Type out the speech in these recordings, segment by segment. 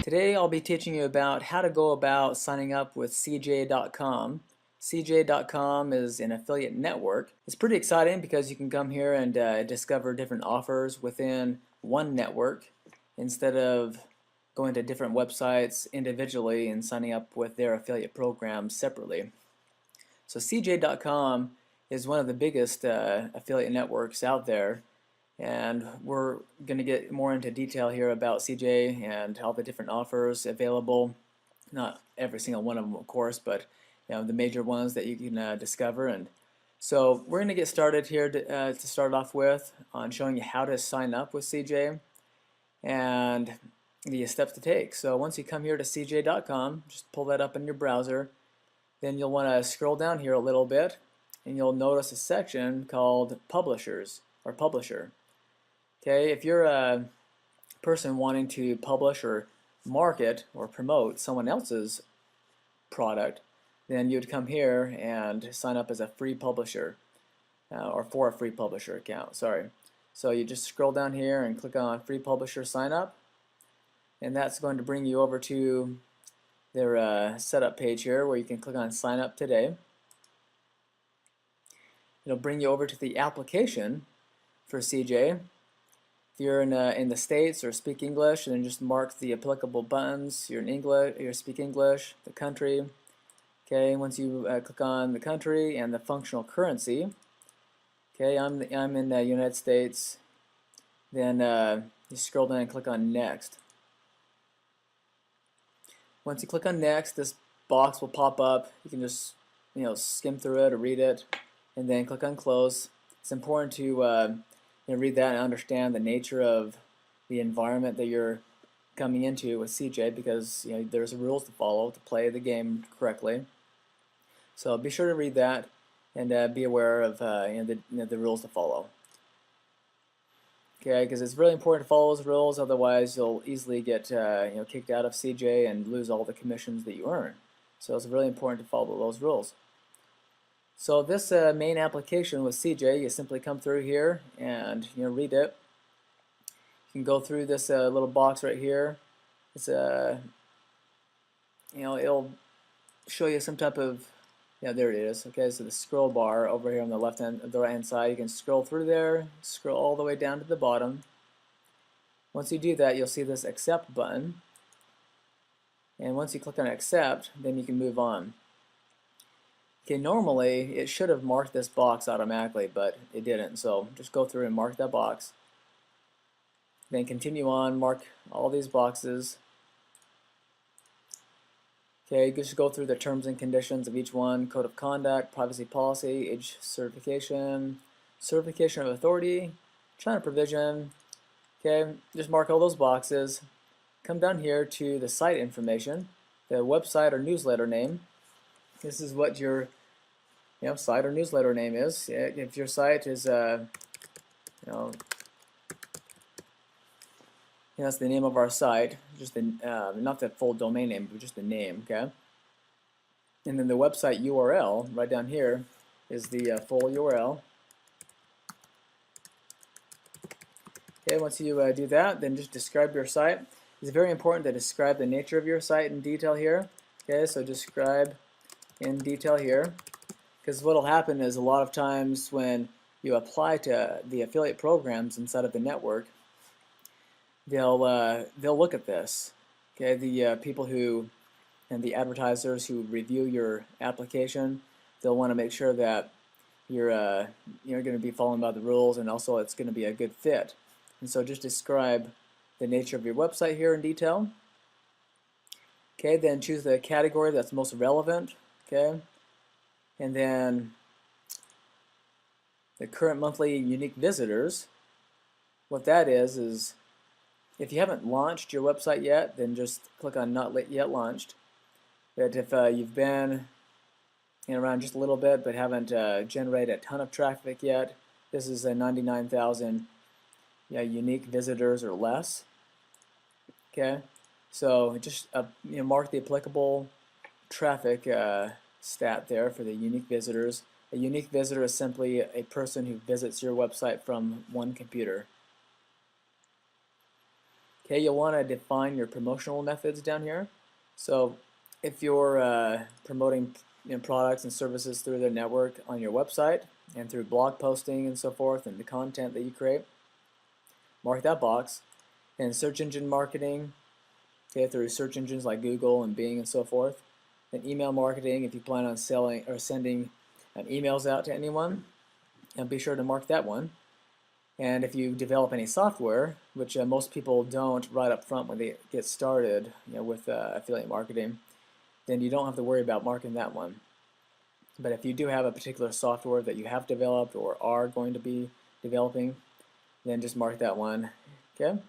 Today I'll be teaching you about how to go about signing up with CJ.com. CJ.com is an affiliate network. It's pretty exciting because you can come here and discover different offers within one network instead of going to different websites individually and signing up with their affiliate programs separately. So CJ.com is one of the biggest affiliate networks out there, and we're going to get more into detail here about CJ and all the different offers available. Not every single one of them, of course, but the major ones that you can discover. And so we're going to get started here to start off with on showing you how to sign up with CJ and the steps to take. So once you come here to CJ.com, just pull that up in your browser. Then you'll want to scroll down here a little bit, and you'll notice a section called Publishers or Publisher. Okay, if you're a person wanting to publish or market or promote someone else's product, then you'd come here and sign up as a free publisher or for a free publisher account. Sorry. So you just scroll down here and click on Free Publisher Sign Up, and that's going to bring you over to their setup page here where you can click on Sign Up Today. It'll bring you over to the application for CJ. If you're in the States or speak English, then just mark the applicable buttons. You're in English, you speak English, the country. Okay, once you click on the country and the functional currency, okay, I'm in the United States. Then you scroll down and click on Next. Once you click on Next, this box will pop up. You can just skim through it or read it, and then click on Close. It's important to read that and understand the nature of the environment that you're coming into with CJ, because there's rules to follow to play the game correctly. So be sure to read that and be aware of the rules to follow. Okay, because it's really important to follow those rules, otherwise you'll easily get kicked out of CJ and lose all the commissions that you earn. So it's really important to follow those rules. So this main application with CJ, you simply come through here and read it. You can go through this little box right here. It's it'll show you some type of there it is. Okay, so the scroll bar over here on the right hand side, you can scroll through there, scroll all the way down to the bottom. Once you do that, you'll see this Accept button, and once you click on Accept, then you can move on. Okay, normally it should have marked this box automatically, but it didn't, so just go through and mark that box. Then continue on, mark all these boxes. Okay, just go through the terms and conditions of each one: code of conduct, privacy policy, age certification, certification of authority, China provision. Okay, just mark all those boxes. Come down here to the site information, the website or newsletter name. This is what your site or newsletter name is. If your site is that's the name of our site, just the not the full domain name, but just the name. Okay, and then the website URL right down here is the full URL. Okay, once you do that, then just describe your site. It's very important to describe the nature of your site in detail here. Okay, so describe in detail here, because what will happen is a lot of times when you apply to the affiliate programs inside of the network, they'll look at this. Okay, the people who and the advertisers who review your application, they'll want to make sure that you're going to be following by the rules, and also it's going to be a good fit. And so just describe the nature of your website here in detail. Okay, then choose the category that's most relevant. Okay, and then the current monthly unique visitors. What that is if you haven't launched your website yet, then just click on Not Yet Launched. But if you've been around just a little bit but haven't generated a ton of traffic yet, this is a 99,000 unique visitors or less. Okay, so just mark the applicable traffic stat there for the unique visitors. A unique visitor is simply a person who visits your website from one computer. Okay, you'll want to define your promotional methods down here. So if you're promoting products and services through their network on your website and through blog posting and so forth and the content that you create, mark that box. And search engine marketing, okay, through search engines like Google and Bing and so forth. Then email marketing, if you plan on selling or sending emails out to anyone, and be sure to mark that one. And if you develop any software, which most people don't right up front when they get started, with affiliate marketing, then you don't have to worry about marking that one. But if you do have a particular software that you have developed or are going to be developing, then just mark that one. Okay.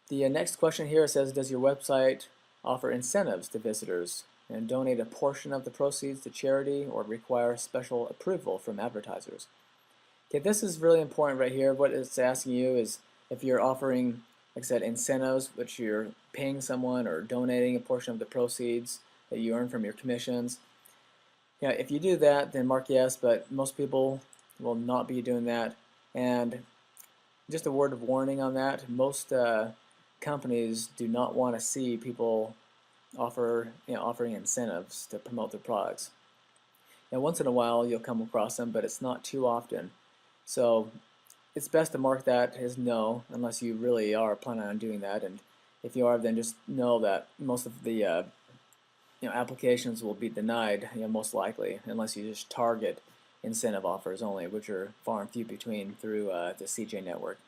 The next question here says, does your website offer incentives to visitors and donate a portion of the proceeds to charity or require special approval from advertisers? Okay, this is really important right here. What it's asking you is if you're offering, like I said, incentives, which you're paying someone or donating a portion of the proceeds that you earn from your commissions. Yeah, if you do that, then mark yes, but most people will not be doing that. And just a word of warning on that, most companies do not want to see people offering incentives to promote their products. And once in a while you'll come across them, but it's not too often. So it's best to mark that as no, unless you really are planning on doing that. And if you are, then just know that most of the applications will be denied, most likely, unless you just target incentive offers only, which are far and few between through the CJ network.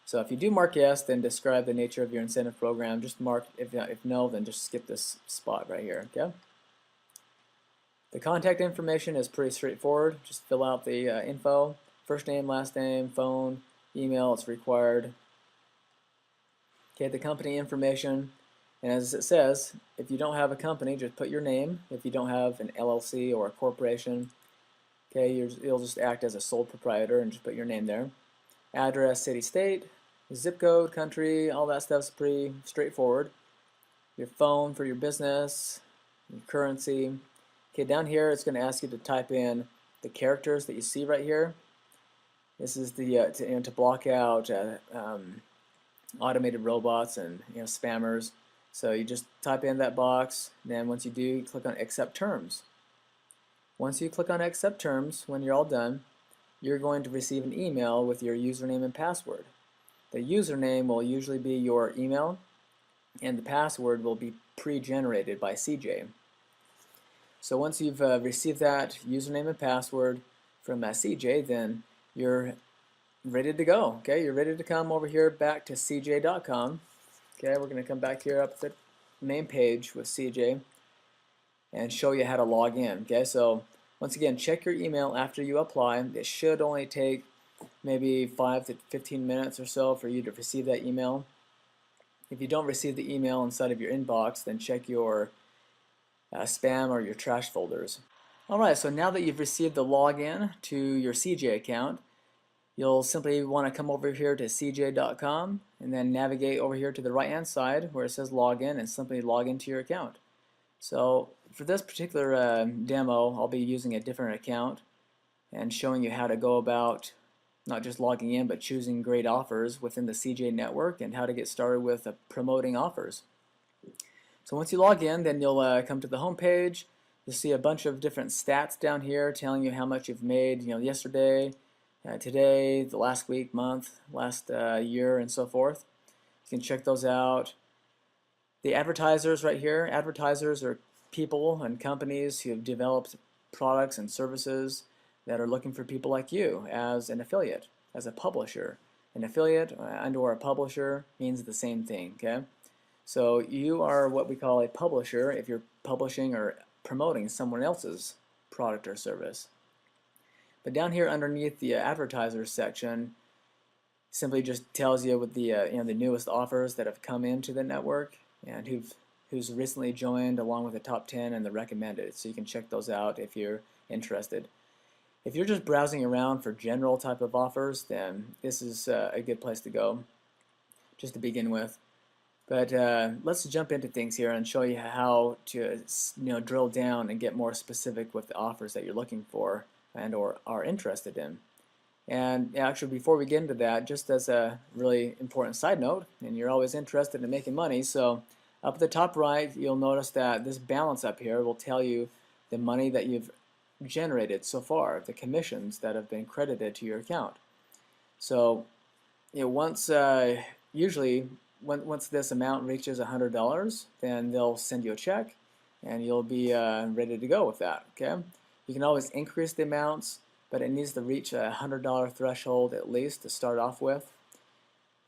So if you do mark yes, then describe the nature of your incentive program. Just mark if no, then just skip this spot right here. Okay. The contact information is pretty straightforward. Just fill out the info, first name, last name, phone, email. It's required. Okay, the company information, and as it says, if you don't have a company, just put your name. If you don't have an LLC or a corporation, okay, you'll just act as a sole proprietor and just put your name there. Address, city, state, zip code, country, all that stuff's pretty straightforward. Your phone for your business, your currency. Okay, down here it's going to ask you to type in the characters that you see right here. This is the to block out automated robots and spammers. So you just type in that box. Then once you do, you click on Accept Terms. Once you click on Accept Terms, when you're all done, you're going to receive an email with your username and password. The username will usually be your email, and the password will be pre-generated by CJ. So once you've received that username and password from CJ, then you're ready to go. Okay, you're ready to come over here back to cj.com. Okay, we're going to come back here up the main page with CJ and show you how to log in. Okay, so once again, check your email after you apply. It should only take maybe 5 to 15 minutes or so for you to receive that email. If you don't receive the email inside of your inbox, then check your spam or your trash folders. Alright, so now that you've received the login to your CJ account, you'll simply want to come over here to cj.com and then navigate over here to the right hand side where it says login and simply log into your account. So for this particular demo, I'll be using a different account and showing you how to go about not just logging in but choosing great offers within the CJ network and how to get started with promoting offers. So once you log in, then you'll come to the home page. You'll see a bunch of different stats down here telling you how much you've made, yesterday, today, the last week, month, last year, and so forth. You can check those out. The advertisers right here, advertisers are people and companies who have developed products and services that are looking for people like you as an affiliate, as a publisher. An affiliate and/or a publisher means the same thing, okay? So you are what we call a publisher if you're publishing or promoting someone else's product or service. But down here underneath the advertisers section simply just tells you what the the newest offers that have come into the network and who's recently joined along with the top 10 and the recommended. So you can check those out if you're interested. If you're just browsing around for general type of offers, then this is a good place to go just to begin with. But let's jump into things here and show you how to drill down and get more specific with the offers that you're looking for and or are interested in. And actually, before we get into that, just as a really important side note, and you're always interested in making money, so up at the top right, you'll notice that this balance up here will tell you the money that you've generated so far, the commissions that have been credited to your account. So, once usually once this amount reaches $100, then they'll send you a check, and you'll be ready to go with that. Okay, you can always increase the amounts, but it needs to reach a $100 threshold at least to start off with.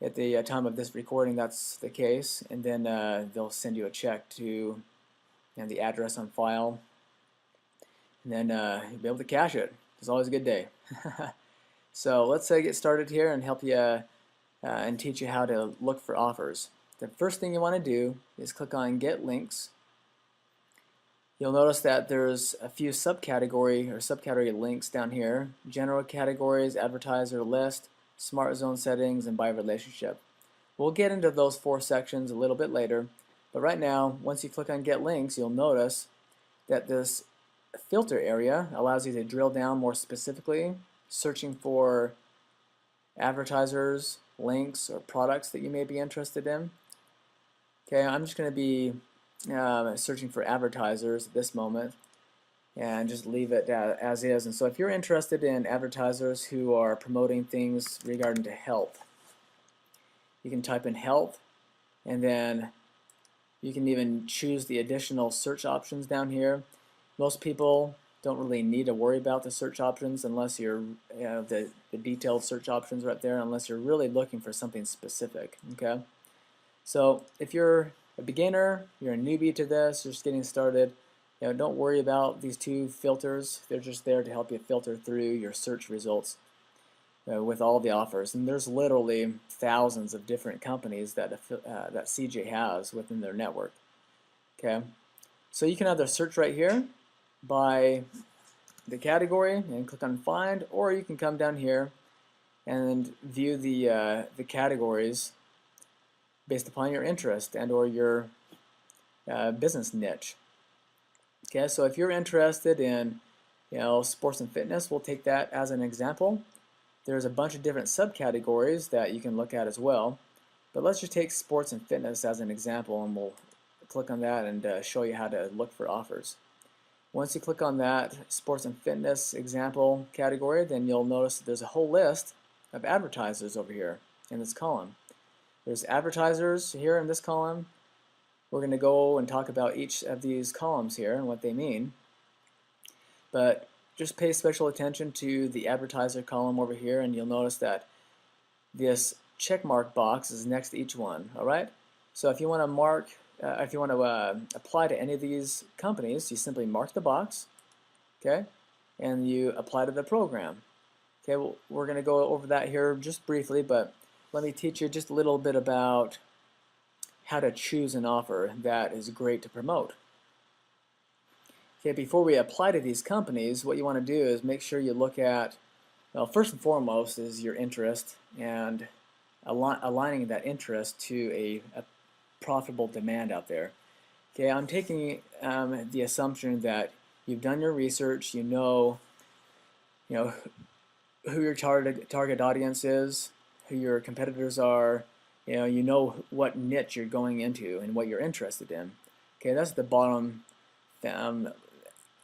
At the time of this recording, that's the case, and then they'll send you a check to the address on file, and then you'll be able to cash it. It's always a good day. So let's get started here and help you and teach you how to look for offers. The first thing you want to do is click on Get Links. You'll notice that there's a few subcategory links down here: general categories, advertiser list, smart zone settings, and by relationship. We'll get into those 4 sections a little bit later, but right now, once you click on Get Links, you'll notice that this filter area allows you to drill down more specifically, searching for advertisers, links, or products that you may be interested in. Okay, I'm just going to be searching for advertisers at this moment, and just leave it as is. And so if you're interested in advertisers who are promoting things regarding to health, you can type in health, and then you can even choose the additional search options down here. Most people don't really need to worry about the search options unless you're the detailed search options right there, unless you're really looking for something specific. Okay, so if you're a beginner, you're a newbie to this, you're just getting started, don't worry about these 2 filters. They're just there to help you filter through your search results with all the offers. And there's literally thousands of different companies that CJ has within their network. Okay, so you can either search right here by the category and click on Find, or you can come down here and view the categories based upon your interest and or your business niche. Okay, so if you're interested in sports and fitness, we'll take that as an example. There's a bunch of different subcategories that you can look at as well, but let's just take sports and fitness as an example, and we'll click on that and show you how to look for offers. Once you click on that sports and fitness example category, then you'll notice that there's a whole list of advertisers over here in this column. There's advertisers here in this column. We're going to go and talk about each of these columns here and what they mean. But just pay special attention to the advertiser column over here, and you'll notice that this check mark box is next to each one. All right. So if you want to apply to any of these companies, you simply mark the box, okay, and you apply to the program. Okay. Well, we're going to go over that here just briefly, but let me teach you just a little bit about how to choose an offer that is great to promote. Okay, before we apply to these companies, what you want to do is make sure you look at, well, first and foremost is your interest, and aligning that interest to a profitable demand out there. Okay, I'm taking the assumption that you've done your research, you know who your target audience is, who your competitors are, you know what niche you're going into and what you're interested in. Okay, that's the bottom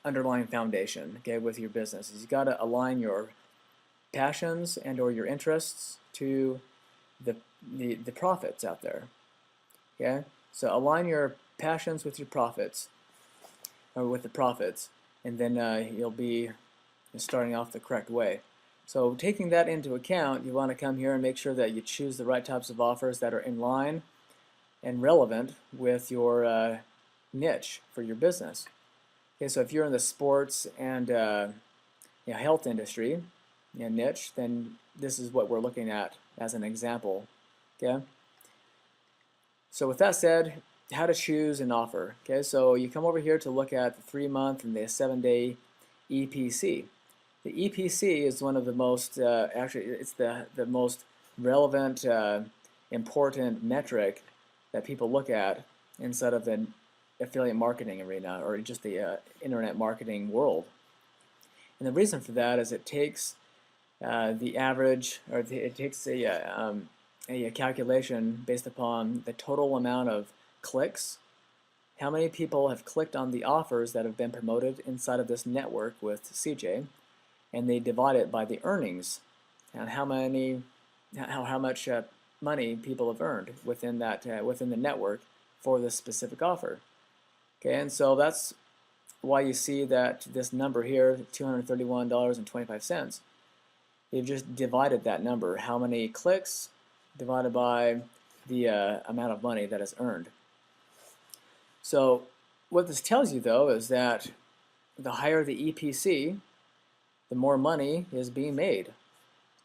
underlying foundation, okay, with your business. Is you got to align your passions and or your interests to the profits out there. Okay, so align your passions with your profits, or with the profits, and then you'll be starting off the correct way. So taking that into account, you want to come here and make sure that you choose the right types of offers that are in line and relevant with your niche for your business. Okay, so if you're in the sports and health industry niche, then this is what we're looking at as an example. Okay. So with that said, how to choose an offer. Okay, so you come over here to look at the 3-month and the 7-day EPC. The EPC is one of the most, actually, it's the most relevant, important metric that people look at inside of the affiliate marketing arena, or just the internet marketing world. And the reason for that is it takes the average, or it takes a calculation based upon the total amount of clicks. How many people have clicked on the offers that have been promoted inside of this network with CJ, and they divide it by the earnings and how much money people have earned within that within the network for this specific offer. Okay, and so that's why you see that this number here, $231.25. They've just divided that number, how many clicks divided by the amount of money that is earned. So what this tells you though is that the higher the EPC, the more money is being made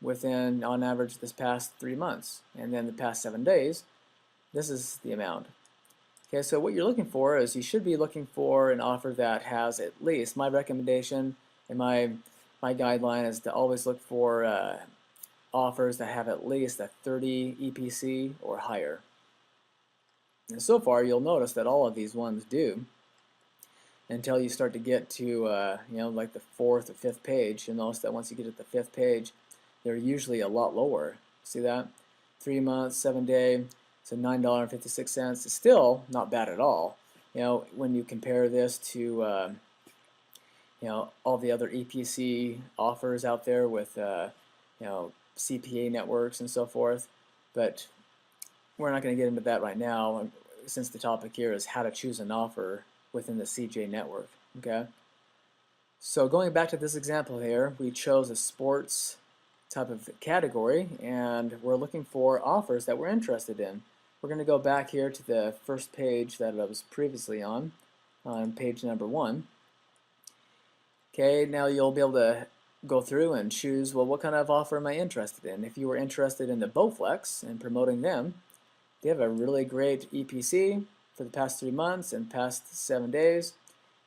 within, on average, this past 3 months. And then the past 7 days, this is the amount. Okay, so what you're looking for is you should be looking for an offer that has at least, my recommendation and my guideline is to always look for offers that have at least a 30 EPC or higher. And so far, you'll notice that all of these ones do, until you start to get to like the 4th or 5th page. You'll notice that once you get to the 5th page, they're usually a lot lower. See that? 3 months, 7 day, so $9.56 is still not bad at all. When you compare this to all the other EPC offers out there with CPA networks and so forth. But we're not going to get into that right now, since the topic here is how to choose an offer within the CJ network. Okay. So going back to this example here, we chose a sports type of category, and we're looking for offers that we're interested in. We're going to go back here to the first page that I was previously on page number 1. Okay, now you'll be able to go through and choose, well, what kind of offer am I interested in? If you were interested in the Bowflex and promoting them, they have a really great EPC for the past 3 months and past 7 days.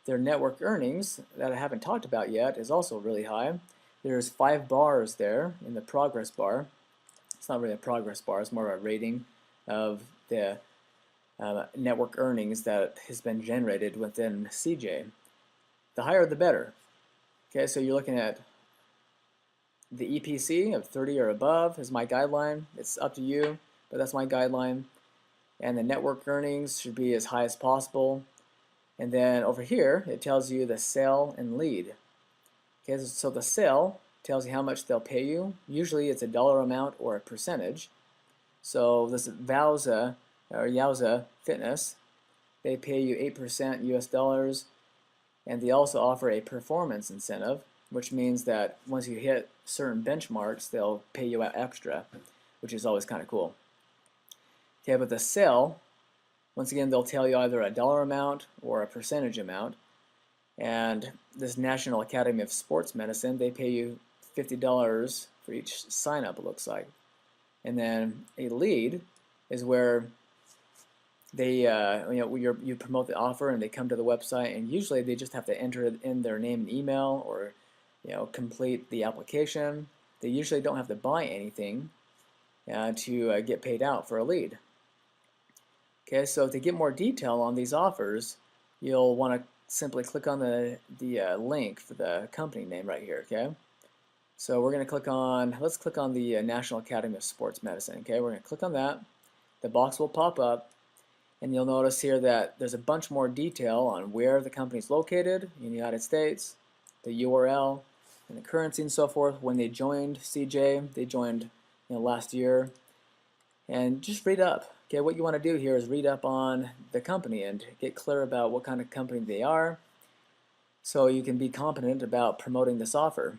Their network earnings that I haven't talked about yet is also really high. There's 5 bars there in the progress bar. It's not really a progress bar, it's more of a rating of the network earnings that has been generated within CJ. The higher the better. Okay, so you're looking at the EPC of 30 or above is my guideline. It's up to you, but that's my guideline. And the network earnings should be as high as possible. And then over here, it tells you the sale and lead. Okay, so the sale tells you how much they'll pay you. Usually it's a dollar amount or a percentage. So this Yowza Fitness, they pay you 8% US dollars, and they also offer a performance incentive, which means that once you hit certain benchmarks, they'll pay you out extra, which is always kind of cool. Okay, but the sale, once again, they'll tell you either a dollar amount or a percentage amount. And this National Academy of Sports Medicine, they pay you $50 for each sign-up, it looks like. And then a lead is where they you promote the offer and they come to the website, and usually they just have to enter in their name and email, or complete the application. They usually don't have to buy anything to get paid out for a lead. Okay, so to get more detail on these offers, you'll want to simply click on the link for the company name right here. Okay, so we're going to click on, let's click on the National Academy of Sports Medicine. Okay, we're going to click on that. The box will pop up, and you'll notice here that there's a bunch more detail on where the company is located in the United States, the URL, and the currency and so forth. When they joined CJ, they joined last year. And just read up. Okay, what you want to do here is read up on the company and get clear about what kind of company they are, so you can be confident about promoting this offer.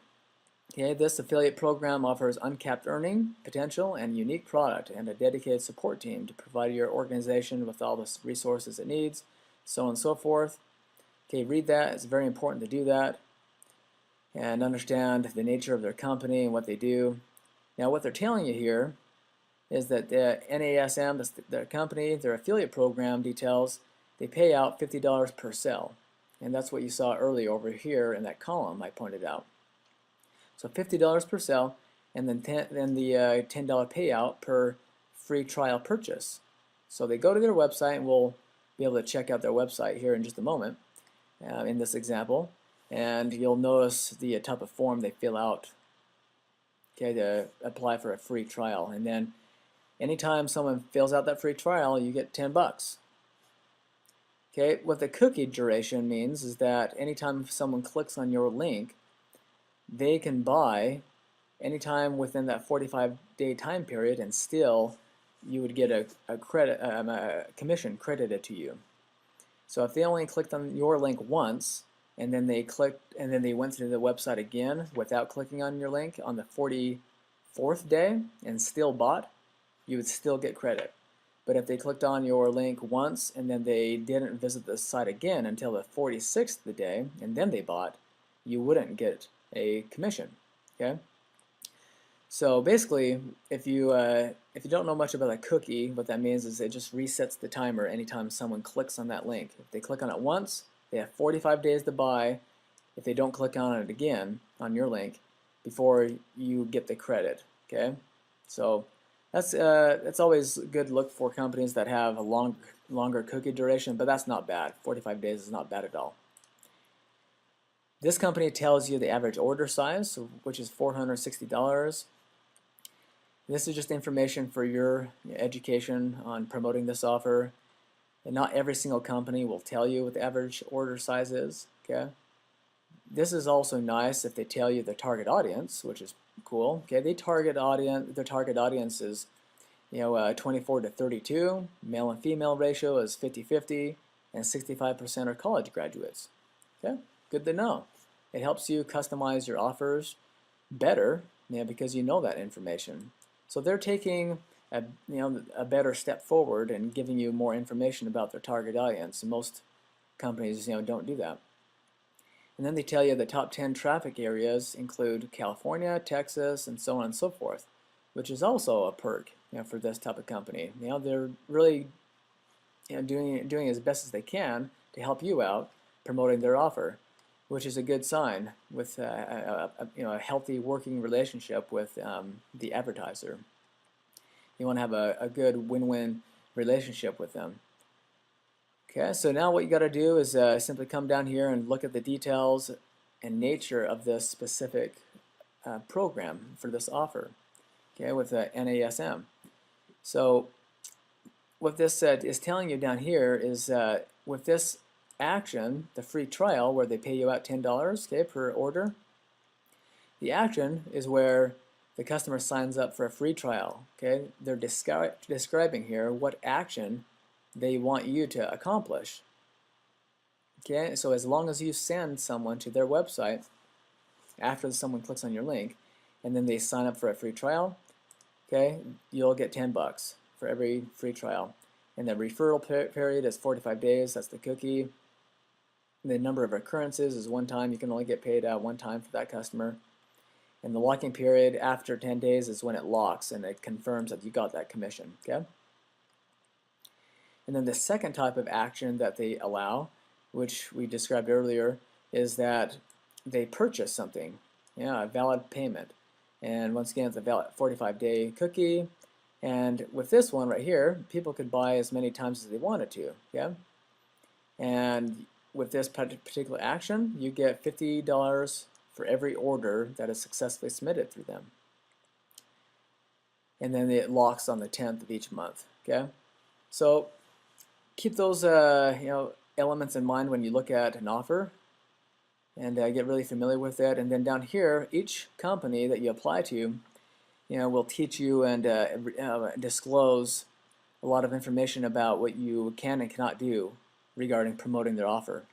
Okay, this affiliate program offers uncapped earning potential and unique product and a dedicated support team to provide your organization with all the resources it needs, so on and so forth. Okay, read that. It's very important to do that and understand the nature of their company and what they do. Now, what they're telling you here is that the NASM, their company, their affiliate program details, they pay out $50 per sale. And that's what you saw earlier over here in that column I pointed out. So $50 per sale, and then the $10 payout per free trial purchase. So they go to their website, and we'll be able to check out their website here in just a moment in this example. And you'll notice the type of form they fill out. okay, to apply for a free trial. And then anytime someone fills out that free trial, you get 10 bucks. Okay, what the cookie duration means is that anytime someone clicks on your link, they can buy anytime within that 45-day time period, and still you would get a commission credited to you. So if they only clicked on your link once, and then they went to the website again without clicking on your link on the 44th day and still bought, you would still get credit. But if they clicked on your link once and then they didn't visit the site again until the 46th day and then they bought, you wouldn't get a commission. Okay? So basically, if you don't know much about a cookie, what that means is it just resets the timer anytime someone clicks on that link. If they click on it once, they have 45 days to buy. If they don't click on it again on your link before you get the credit. Okay, so that's always a good look for companies that have a longer cookie duration, but that's not bad. 45 days is not bad at all. This company tells you the average order size, which is $460. This is just information for your education on promoting this offer. And not every single company will tell you what the average order size is. Okay. This is also nice if they tell you the target audience, which is cool. Okay, their target audience is 24 to 32. Male and female ratio is 50-50, and 65% are college graduates. Okay, good to know. It helps you customize your offers better, because you know that information. So they're taking a better step forward and giving you more information about their target audience. And most companies don't do that. And then they tell you the top 10 traffic areas include California, Texas, and so on and so forth, which is also a perk for this type of company. They're really doing as best as they can to help you out promoting their offer, which is a good sign with a healthy working relationship with the advertiser. You want to have a good win-win relationship with them. Okay, so now what you got to do is simply come down here and look at the details and nature of this specific program for this offer. Okay, with NASM. So what this is telling you down here is with this action, the free trial where they pay you out $10, okay, per order, the action is where the customer signs up for a free trial. Okay, they're describing here what action they want you to accomplish. Okay, so as long as you send someone to their website after someone clicks on your link and then they sign up for a free trial, okay, you'll get 10 bucks for every free trial. And the referral period is 45 days, that's the cookie. The number of occurrences is one time. You can only get paid one time for that customer. And the locking period after 10 days is when it locks and it confirms that you got that commission. Okay? And then the second type of action that they allow, which we described earlier, is that they purchase something, a valid payment. And once again, it's a valid 45-day cookie. And with this one right here, people could buy as many times as they wanted to. Okay? And with this particular action, you get $50 for every order that is successfully submitted through them. And then it locks on the 10th of each month. Okay, so keep those elements in mind when you look at an offer, and get really familiar with it. And then down here, each company that you apply to, will teach you and disclose a lot of information about what you can and cannot do regarding promoting their offer.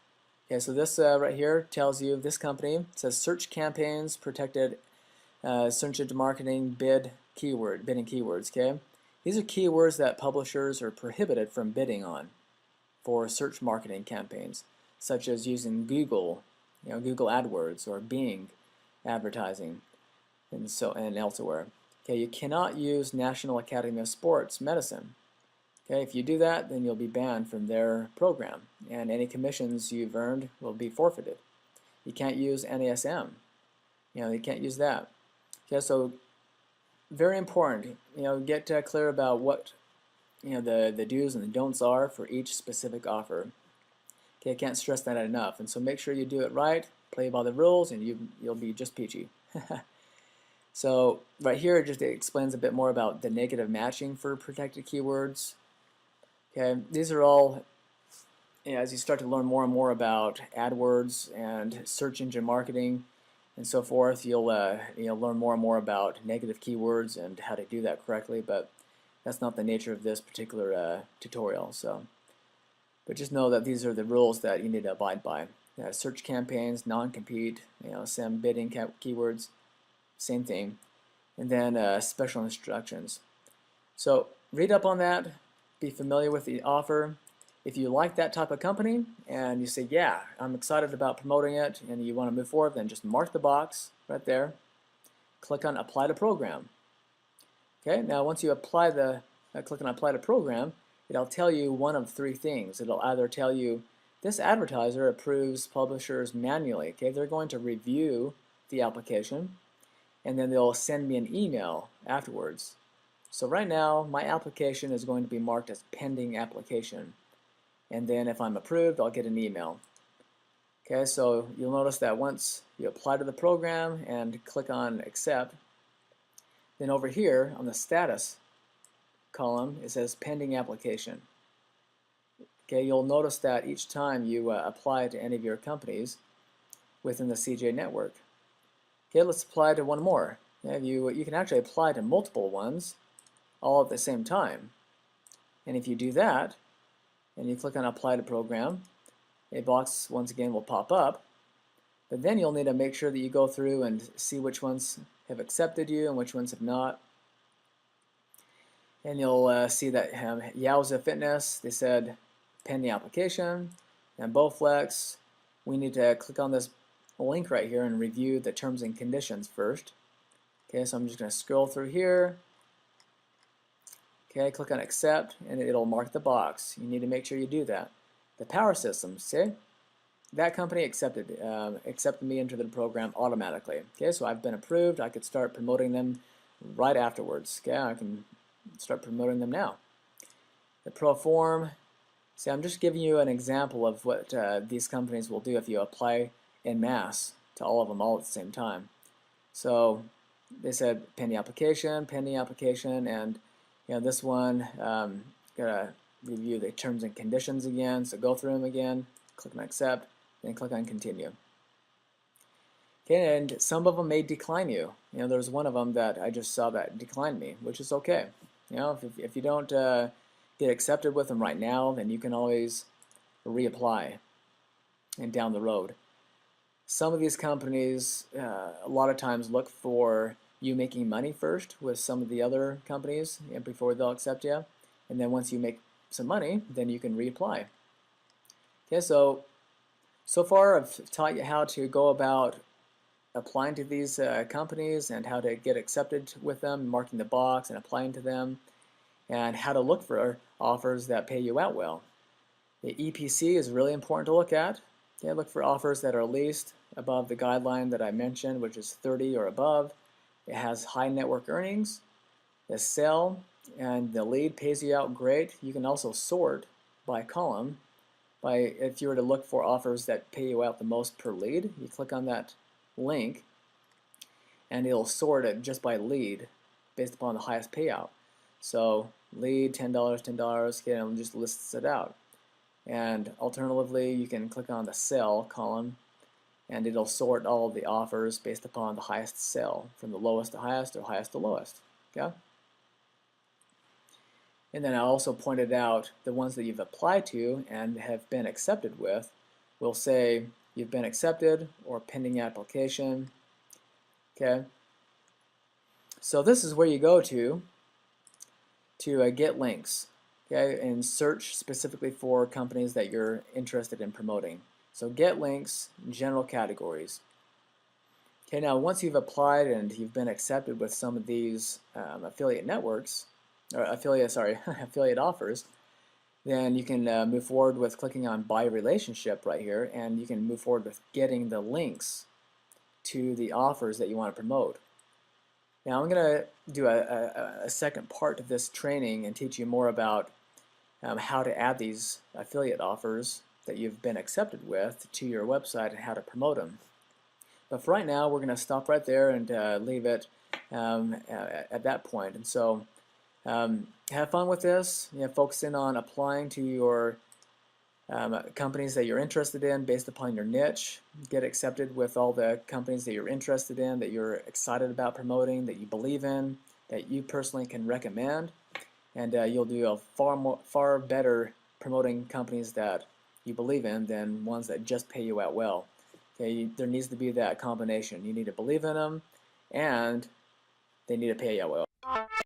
Okay, so this right here tells you this company. It says search campaigns, protected search engine marketing, bidding keywords. Okay, these are keywords that publishers are prohibited from bidding on for search marketing campaigns, such as using Google, Google AdWords or Bing advertising, and elsewhere. Okay, you cannot use National Academy of Sports Medicine. Okay, if you do that, then you'll be banned from their program, and any commissions you've earned will be forfeited. You can't use NASM. You can't use that. Okay, so very important. Get clear about what the do's and the don'ts are for each specific offer. Okay, I can't stress that enough. And so make sure you do it right, play by the rules, and you'll be just peachy. So right here it just explains a bit more about the negative matching for protected keywords. Okay, these are all, as you start to learn more and more about AdWords and search engine marketing and so forth, you'll learn more and more about negative keywords and how to do that correctly. But that's not the nature of this particular tutorial. But just know that these are the rules that you need to abide by. Search campaigns, non-compete, SEM bidding keywords, same thing, and then special instructions. So read up on that, be familiar with the offer. If you like that type of company and you say, yeah, I'm excited about promoting it, and you want to move forward, then just mark the box right there. Click on Apply to Program. Okay, now once you apply click on Apply to Program, it'll tell you one of three things. It'll either tell you this advertiser approves publishers manually. Okay, they're going to review the application, and then they'll send me an email afterwards. So right now, my application is going to be marked as pending application. And then if I'm approved, I'll get an email. Okay, so you'll notice that once you apply to the program and click on Accept, then over here on the status column, it says pending application. Okay, you'll notice that each time you apply to any of your companies within the CJ network. Okay, let's apply to one more. You can actually apply to multiple ones all at the same time. And if you do that, and you click on Apply to Program, a box once again will pop up. But then you'll need to make sure that you go through and see which ones have accepted you and which ones have not. And you'll see that Yowza Fitness, they said pending application, and Bowflex, we need to click on this link right here and review the terms and conditions first. Okay, so I'm just going to scroll through here. Okay, click on Accept, and it'll mark the box. You need to make sure you do that. The Power Systems, see? That company accepted me into the program automatically. Okay, so I've been approved. I could start promoting them right afterwards. Okay, I can start promoting them now. The Proform, see, I'm just giving you an example of what these companies will do if you apply en masse to all of them all at the same time. So they said pending application, and this one, gotta review the terms and conditions again, so go through them again, click on Accept, then click on Continue. Okay, and some of them may decline you. There's one of them that I just saw that declined me, which is okay. If you don't get accepted with them right now, then you can always reapply and down the road. Some of these companies a lot of times look for you making money first with some of the other companies before they'll accept you, and then once you make some money, then you can reapply. Okay, so far I've taught you how to go about applying to these companies and how to get accepted with them, marking the box and applying to them, and how to look for offers that pay you out well. The EPC is really important to look at. Okay, look for offers that are at least above the guideline that I mentioned, which is 30 or above. It has high network earnings, the sell, and the lead pays you out great. You can also sort by column. If you were to look for offers that pay you out the most per lead, you click on that link and it'll sort it just by lead based upon the highest payout. So lead, $10, $10, okay, and it just lists it out. And alternatively, you can click on the sell column and it'll sort all of the offers based upon the highest sell, from the lowest to highest or highest to lowest. Okay? And then I also pointed out the ones that you've applied to and have been accepted with will say you've been accepted or pending application. Okay? So this is where you go to get links. Okay? And search specifically for companies that you're interested in promoting. So get links, general categories. Okay, now once you've applied and you've been accepted with some of these affiliate networks, or affiliate offers, then you can move forward with clicking on Buy Relationship right here, and you can move forward with getting the links to the offers that you want to promote. Now I'm going to do a second part of this training and teach you more about how to add these affiliate offers that you've been accepted with to your website and how to promote them. But for right now, we're going to stop right there and leave it at that point. And so have fun with this. Focusing on applying to your companies that you're interested in based upon your niche. Get accepted with all the companies that you're interested in, that you're excited about promoting, that you believe in, that you personally can recommend, and you'll do a far better promoting companies that you believe in than ones that just pay you out well. Okay, there needs to be that combination. You need to believe in them, and they need to pay you out well.